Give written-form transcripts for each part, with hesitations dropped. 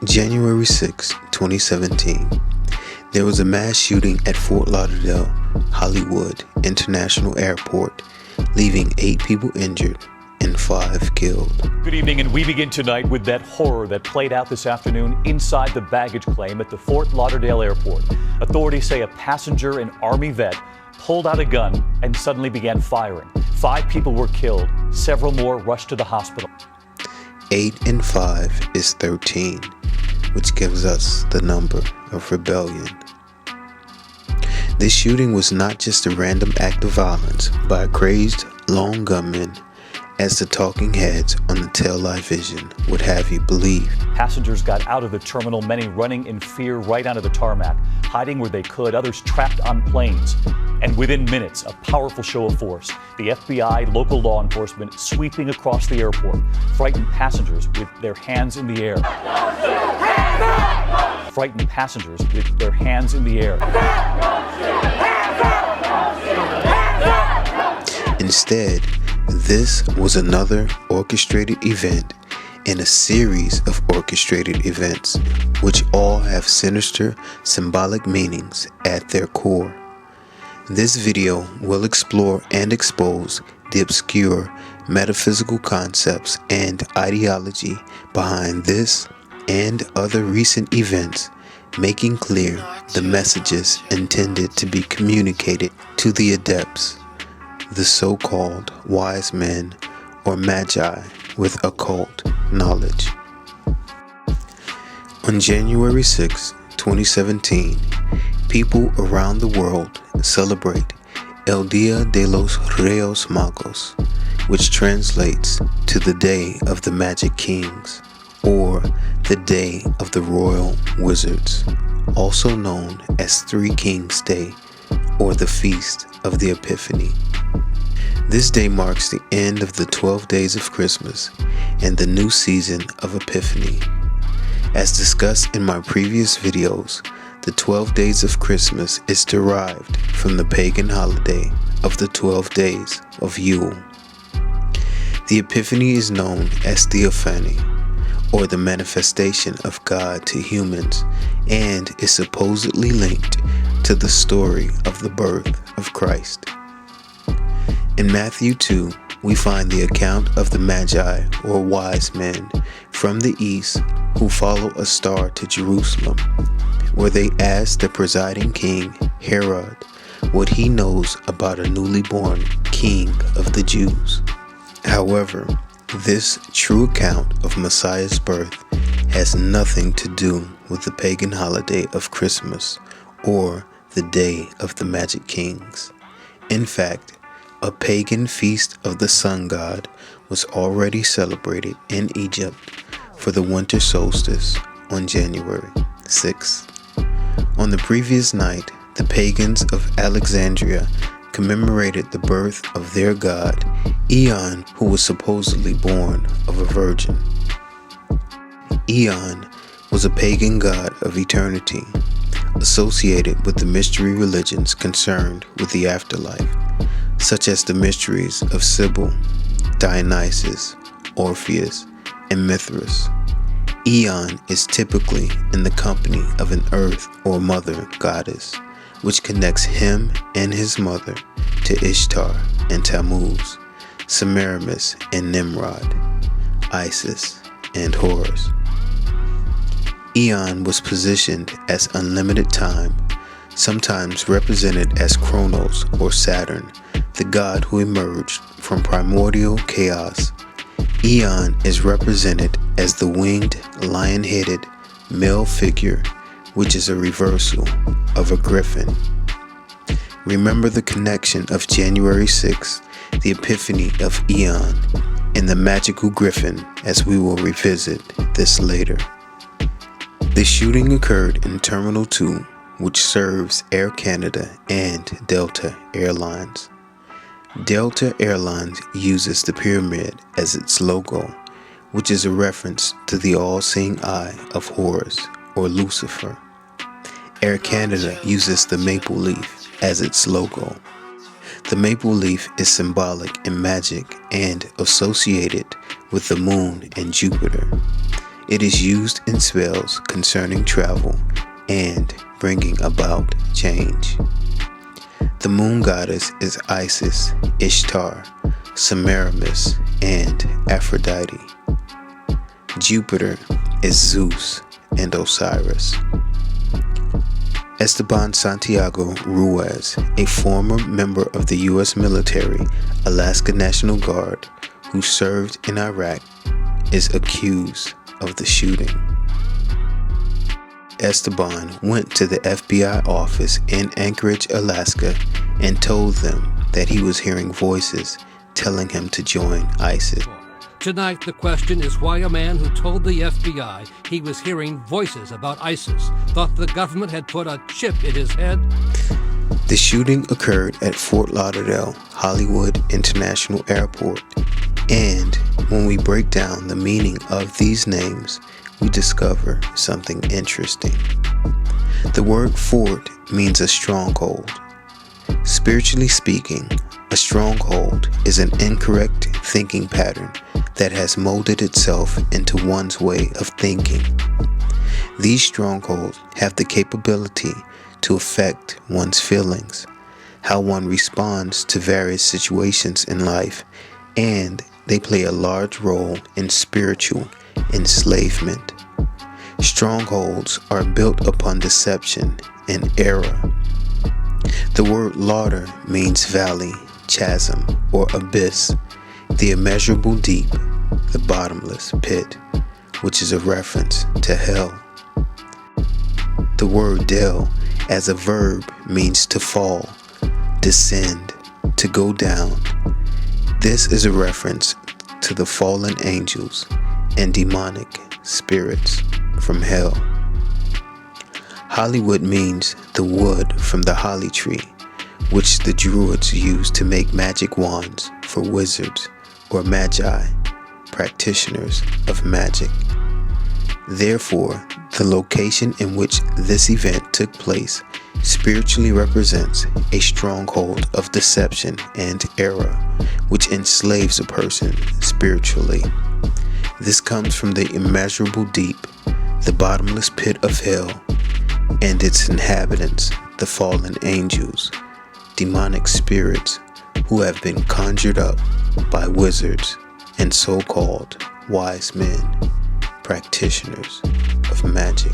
January 6, 2017, there was a mass shooting at Ft.Lauderdale Hollywood International Airport, leaving 8 people injured and 5 killed. Good evening, and we begin tonight with that horror that played out this afternoon inside the baggage claim at the Ft.Lauderdale Airport. Authorities say a passenger and Army vet pulled out a gun and suddenly began firing. 5 people were killed. Several more rushed to the hospital. 8 and 5 is 13, which gives us the number of rebellion. This shooting was not just a random act of violence by a crazed lone gunman, as the talking heads on the tail-light vision would have you believe. Passengers got out of the terminal, many running in fear right onto the tarmac, hiding where they could, others trapped on planes. And within minutes, a powerful show of force. The FBI, local law enforcement sweeping across the airport, frightened passengers with their hands in the air. Frightened passengers with their hands in the air. Instead, this was another orchestrated event in a series of orchestrated events, which all have sinister symbolic meanings at their core. This video will explore and expose the obscure metaphysical concepts and ideology behind this and other recent events, making clear the messages intended to be communicated to the adepts, the so-called wise men or magi with occult knowledge. On January 6, 2017, people around the world celebrate El Día de los Reyes Magos, which translates to the Day of the Magic Kings, or the Day of the Royal Wizards, also known as Three Kings Day, or the Feast of the Epiphany. This day marks the end of the 12 days of Christmas and the new season of Epiphany. As discussed in my previous videos, the 12 days of Christmas is derived from the pagan holiday of the 12 days of Yule. The Epiphany is known as Theophany, or the manifestation of God to humans, and is supposedly linked to the story of the birth of Christ. In Matthew 2, we find the account of the Magi, or wise men, from the east who follow a star to Jerusalem, where they ask the presiding king, Herod, what he knows about a newly born king of the Jews. However, this true account of Messiah's birth has nothing to do with the pagan holiday of Christmas or the Day of the Magic Kings. In fact, a pagan feast of the sun god was already celebrated in Egypt for the winter solstice on January 6th. On the previous night, the pagans of Alexandria commemorated the birth of their god, Eon, who was supposedly born of a virgin. Eon was a pagan god of eternity, associated with the mystery religions concerned with the afterlife, such as the mysteries of Sybil, Dionysus, Orpheus, and Mithras. Eon is typically in the company of an earth or mother goddess, which connects him and his mother to Ishtar and Tammuz, Semiramis and Nimrod, Isis and Horus. Eon was positioned as unlimited time, sometimes represented as Kronos or Saturn, the god who emerged from primordial chaos. Eon is represented as the winged, lion-headed male figure, which is a reversal of a griffin. Remember the connection of January 6th, the Epiphany of Eon, and the magical griffin, as we will revisit this later. The shooting occurred in Terminal 2, which serves Air Canada and Delta Airlines. Delta Airlines uses the pyramid as its logo, which is a reference to the all-seeing eye of Horus, or Lucifer. Air Canada uses the maple leaf as its logo. The maple leaf is symbolic in magic and associated with the moon and Jupiter. It is used in spells concerning travel and bringing about change. The moon goddess is Isis, Ishtar, Semiramis, and Aphrodite. Jupiter is Zeus and Osiris. Esteban Santiago Ruiz, a former member of the U.S. military, Alaska National Guard, who served in Iraq, is accused of the shooting. Esteban went to the FBI office in Anchorage, Alaska, and told them that he was hearing voices telling him to join ISIS. Tonight, the question is why a man who told the FBI he was hearing voices about ISIS thought the government had put a chip in his head. The shooting occurred at Ft.Lauderdale Hollywood International Airport, and when we break down the meaning of these names, we discover something interesting. The word fort means a stronghold. Spiritually speaking, a stronghold is an incorrect thinking pattern that has molded itself into one's way of thinking. These strongholds have the capability to affect one's feelings, how one responds to various situations in life, and they play a large role in spiritual enslavement. Strongholds are built upon deception and error. The word Lauder means valley, chasm, or abyss, the immeasurable deep, the bottomless pit, which is a reference to hell. The word Del, as a verb, means to fall, descend, to go down. This is a reference to the fallen angels and demonic spirits from hell. Hollywood means the wood from the holly tree, which the Druids used to make magic wands for wizards or magi, practitioners of magic. Therefore, the location in which this event took place spiritually represents a stronghold of deception and error, which enslaves a person spiritually. This comes from the immeasurable deep, the bottomless pit of hell, and its inhabitants, the fallen angels, demonic spirits who have been conjured up by wizards and so-called wise men, practitioners of magic.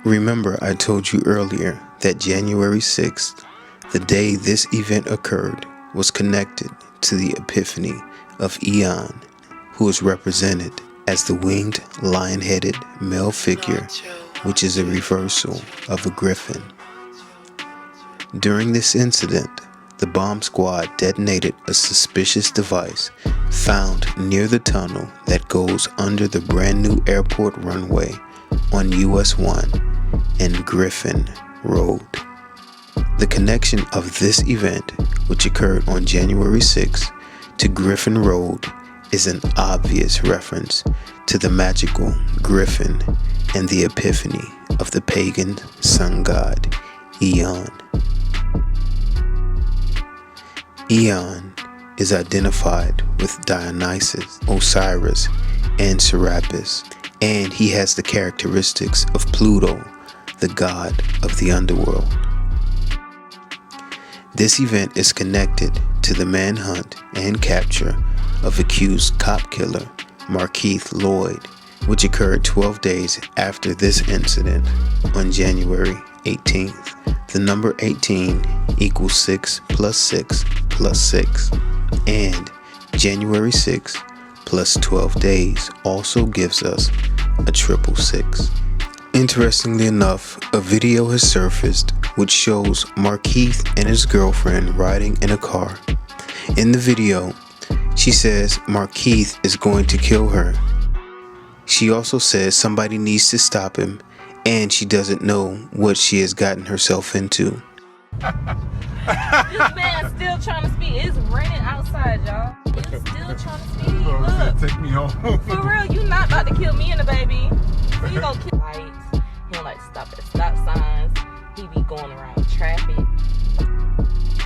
Remember, I told you earlier that January 6th, the day this event occurred, was connected to the epiphany of Eon, who is represented as the winged lion-headed male figure, which is a reversal of a griffin. During this incident, the bomb squad detonated a suspicious device found near the tunnel that goes under the brand new airport runway on US 1 and Griffin Road. The connection of this event, which occurred on January 6th, to Griffin Road is an obvious reference to the magical griffin and the epiphany of the pagan sun god, Eon. Eon is identified with Dionysus, Osiris, and Serapis, and he has the characteristics of Pluto, the god of the underworld. This event is connected to the manhunt and capture of accused cop killer Markieth Loyd, which occurred 12 days after this incident on January 18th. The number 18 equals 6 plus 6 plus 6, and January 6 plus 12 days also gives us a 666. Interestingly enough, a video has surfaced which shows Markieth and his girlfriend riding in a car. In the video, she says Markieth is going to kill her. She also says somebody needs to stop him, and she doesn't know what she has gotten herself into. This man still trying to speed. It's raining outside, y'all. It's still trying to speed. Look. Take me home. For real, you not about to kill me and the baby. So you gonna kill lights. He don't like to stop at stop signs. He be going around traffic.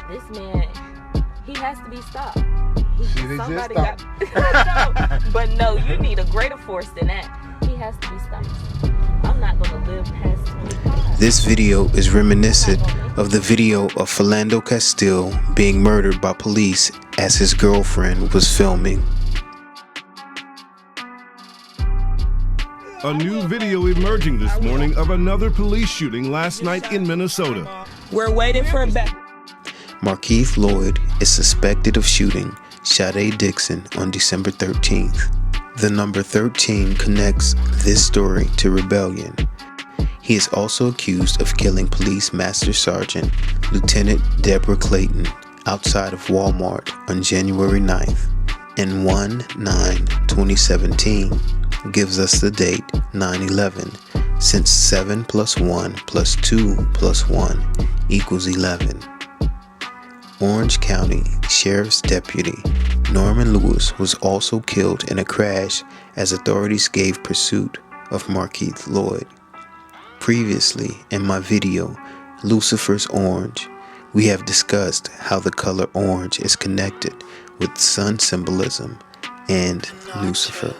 This man, he has to be stopped. Somebody got. I know, but no, you need a greater force than that. He has to be stopped. I'm not gonna live past 25. This video is reminiscent of the video of Philando Castile being murdered by police as his girlfriend was filming. A new video emerging this morning of another police shooting last night in Minnesota. We're waiting for a back. Markieth Loyd is suspected of shooting Sade Dixon on December 13th. The number 13 connects this story to rebellion. He is also accused of killing Police Master Sergeant Lieutenant Deborah Clayton outside of Walmart on January 9th, and 1/9/2017 gives us the date 9/11, since 7 + 1 + 2 + 1 = 11. Orange County Sheriff's Deputy Norman Lewis was also killed in a crash as authorities gave pursuit of Markieth Loyd. Previously in my video, Lucifer's Orange, we have discussed how the color orange is connected with sun symbolism and Lucifer.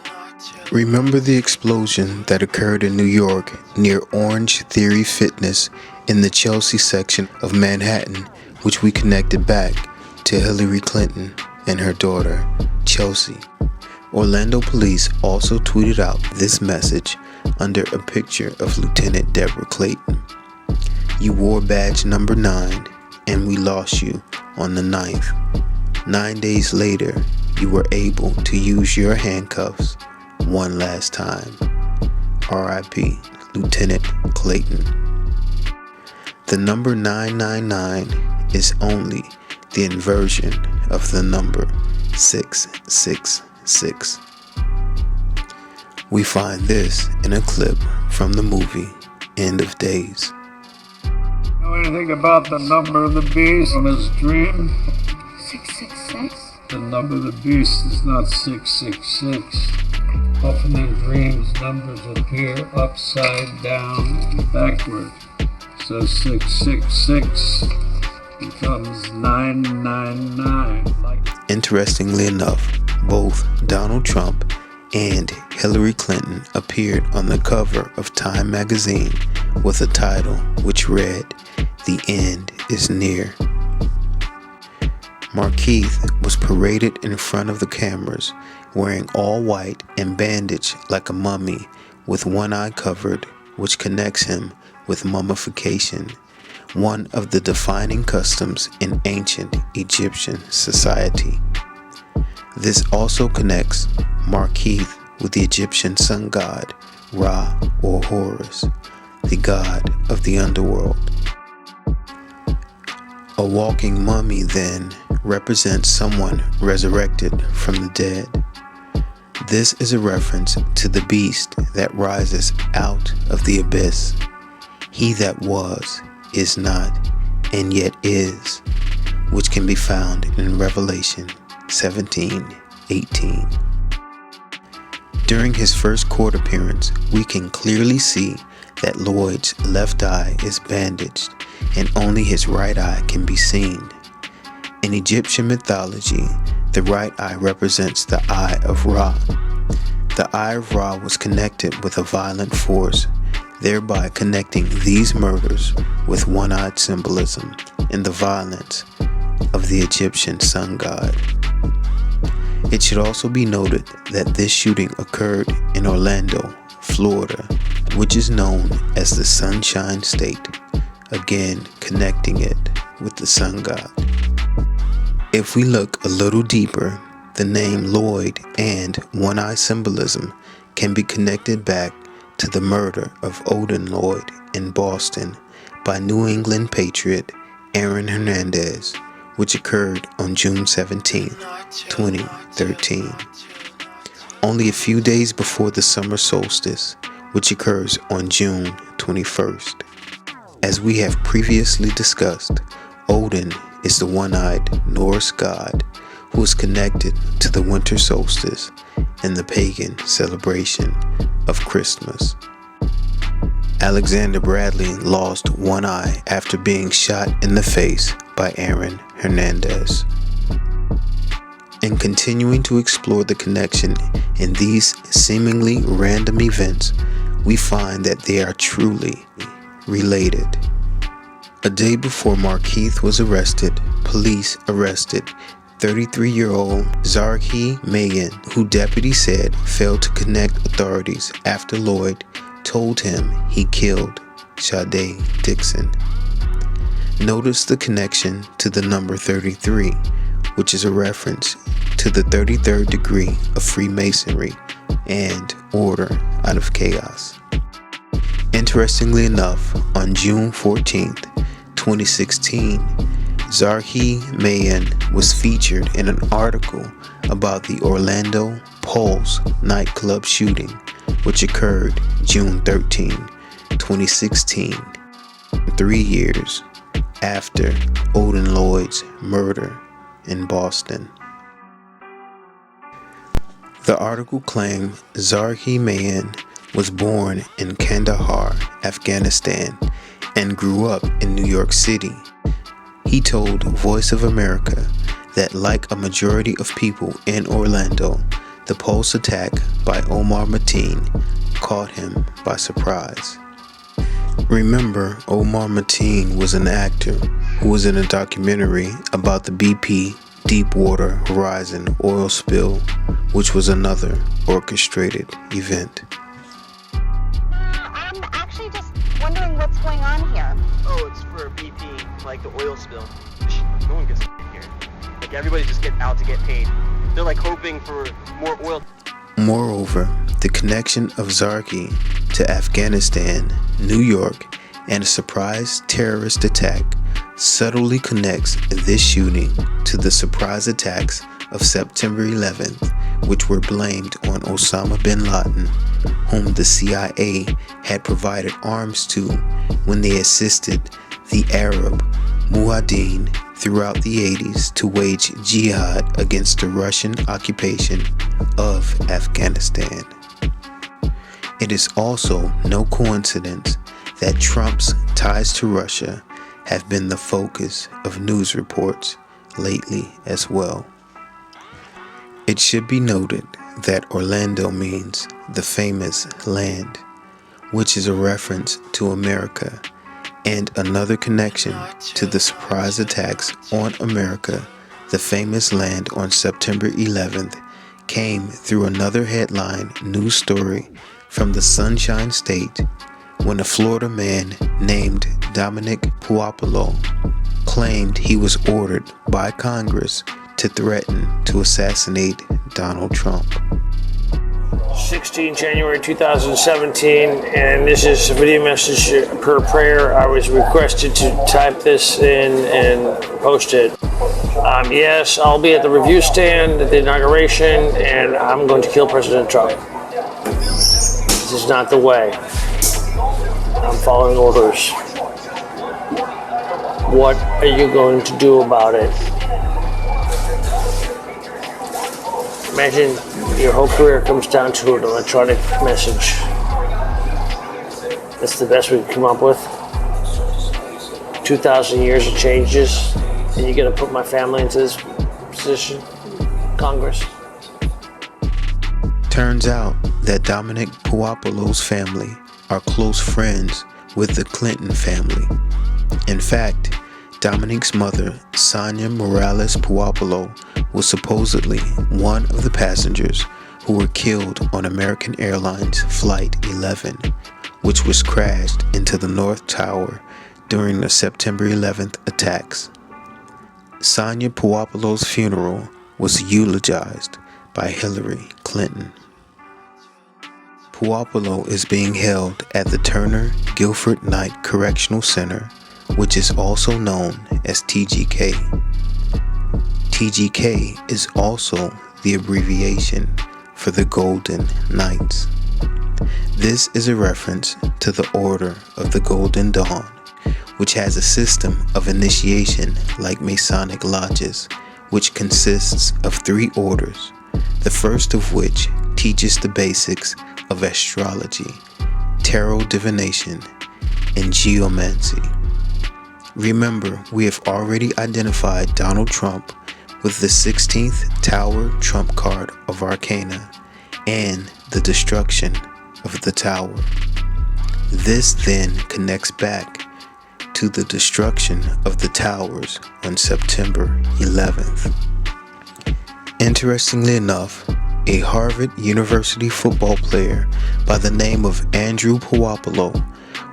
Remember the explosion that occurred in New York near Orange Theory Fitness in the Chelsea section of Manhattan, which we connected back to Hillary Clinton and her daughter, Chelsea. Orlando police also tweeted out this message under a picture of Lieutenant Deborah Clayton. You wore badge number 9 and we lost you on the 9th. 9 days later, you were able to use your handcuffs one last time. R.I.P. Lieutenant Clayton. The number 999 is only the inversion of the number 666. We find this in a clip from the movie End of Days. Know anything about the number of the beast in his dream? 666? The number of the beast is not 666. Often in dreams, numbers appear upside down and backward. So 666 becomes 999. Interestingly enough, both Donald Trump and Hillary Clinton appeared on the cover of Time magazine with a title which read, "The End is Near." Markieth was paraded in front of the cameras wearing all white and bandaged like a mummy with one eye covered, which connects him with mummification, one of the defining customs in ancient Egyptian society. This also connects Markieth with the Egyptian sun god Ra or Horus, the god of the underworld. A walking mummy then represents someone resurrected from the dead. This is a reference to the beast that rises out of the abyss. He that was, is not, and yet is, which can be found in Revelation 17:18. During his first court appearance, we can clearly see that Loyd's left eye is bandaged and only his right eye can be seen. In Egyptian mythology, the right eye represents the eye of Ra. The eye of Ra was connected with a violent force, thereby connecting these murders with one-eyed symbolism in the violence of the Egyptian sun god. It should also be noted that this shooting occurred in Orlando, Florida, which is known as the Sunshine State, again connecting it with the sun god. If we look a little deeper, the name Loyd and one-eye symbolism can be connected back to the murder of Odin Lloyd in Boston by New England patriot Aaron Hernandez, which occurred on June 17, 2013. Only a few days before the summer solstice, which occurs on June 21st. As we have previously discussed, Odin is the one-eyed Norse god who is connected to the winter solstice and the pagan celebration of Christmas. Alexander Bradley lost one eye after being shot in the face by Aaron Hernandez. In continuing to explore the connection in these seemingly random events, we find that they are truly related. A day before Markieth was arrested, police arrested 33-year-old Zarhi Mayan, who deputies said failed to connect authorities after Loyd told him he killed Sade Dixon. Notice the connection to the number 33, which is a reference to the 33rd degree of Freemasonry and order out of chaos. Interestingly enough, on June 14th, 2016, Zarhi Mayan was featured in an article about the Orlando Pulse nightclub shooting, which occurred June 13, 2016, 3 years after Odin Lloyd's murder in Boston. The article claimed Zarhi Mayan was born in Kandahar, Afghanistan, and grew up in New York City. He told Voice of America that, like a majority of people in Orlando, the Pulse attack by Omar Mateen caught him by surprise. Remember, Omar Mateen was an actor who was in a documentary about the BP Deepwater Horizon oil spill, which was another orchestrated event. I'm actually just wondering what's going on here. Oh, it's for BP, like the oil spill. No one gets here. Like, everybody's just getting out to get paid. They're like hoping for more oil. Moreover, the connection of Zarhi to Afghanistan, New York, and a surprise terrorist attack subtly connects this shooting to the surprise attacks of September 11th, which were blamed on Osama bin Laden, whom the CIA had provided arms to when they assisted the Arab Mujahideen throughout the 80s to wage jihad against the Russian occupation of Afghanistan. It is also no coincidence that Trump's ties to Russia have been the focus of news reports lately as well. It should be noted that Orlando means the famous land, which is a reference to America, and another connection to the surprise attacks on America, the famous land, on September 11th came through another headline news story from the Sunshine State when a Florida man named Dominic Puopolo claimed he was ordered by Congress to threaten to assassinate Donald Trump. 16 January 2017, and this is a video message per prayer. I was requested to type this in and post it. Yes, I'll be at the review stand at the inauguration, and I'm going to kill President Trump. This is not the way. I'm following orders. What are you going to do about it? Imagine your whole career comes down to an electronic message. That's the best we can come up with. 2,000 years of changes, and you're going to put my family into this position? Congress? Turns out that Dominic Puopolo's family are close friends with the Clinton family. In fact, Dominic's mother, Sonia Morales Puopolo, was supposedly one of the passengers who were killed on American Airlines Flight 11, which was crashed into the North Tower during the September 11th attacks. Sonia Puopolo's funeral was eulogized by Hillary Clinton. Puopolo is being held at the Turner Guilford Knight Correctional Center, which is also known as TGK. TGK is also the abbreviation for the Golden Knights. This is a reference to the Order of the Golden Dawn, which has a system of initiation like Masonic lodges, which consists of 3 orders, the first of which teaches the basics of astrology, tarot divination, and geomancy. Remember, we have already identified Donald Trump with the 16th tower trump card of Arcana and the destruction of the tower. This then connects back to the destruction of the towers on September 11th. Interestingly enough, a Harvard University football player by the name of Andrew Puopolo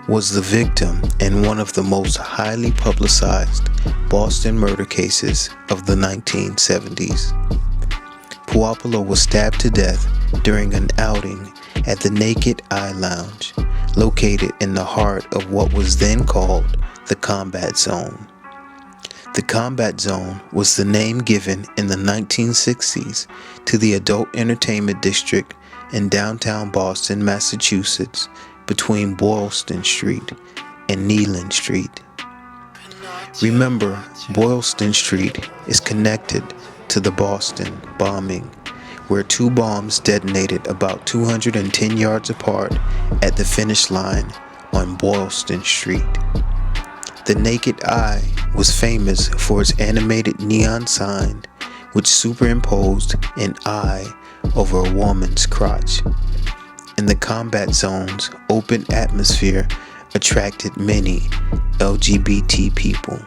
was the victim in one of the most highly publicized Boston murder cases of the 1970s. Puopolo was stabbed to death during an outing at the Naked Eye Lounge, located in the heart of what was then called the Combat Zone. The Combat Zone was the name given in the 1960s to the adult entertainment district in downtown Boston, Massachusetts, between Boylston Street and Neyland Street. Remember, Boylston Street is connected to the Boston bombing, where two bombs detonated about 210 yards apart at the finish line on Boylston Street. The Naked Eye was famous for its animated neon sign, which superimposed an eye over a woman's crotch. And the Combat Zone's open atmosphere attracted many LGBT people.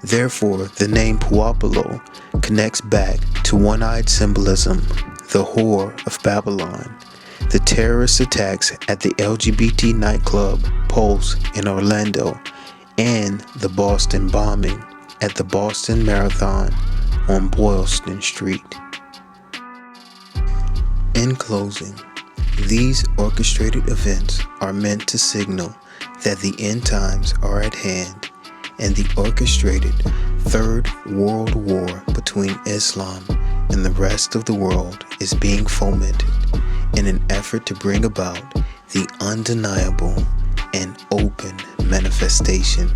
Therefore, the name Puopolo connects back to one-eyed symbolism, the Whore of Babylon, the terrorist attacks at the LGBT nightclub Pulse in Orlando, and the Boston bombing at the Boston Marathon on Boylston Street. In closing, these orchestrated events are meant to signal that the end times are at hand and the orchestrated Third World War between Islam and the rest of the world is being fomented in an effort to bring about the undeniable and open manifestation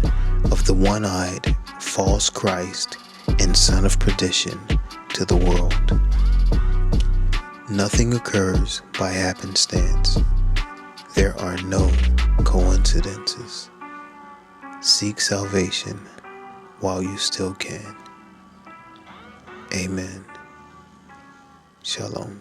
of the one-eyed false Christ and son of perdition to the world. Nothing occurs by happenstance. There are no coincidences. Seek salvation while you still can. Amen. Shalom.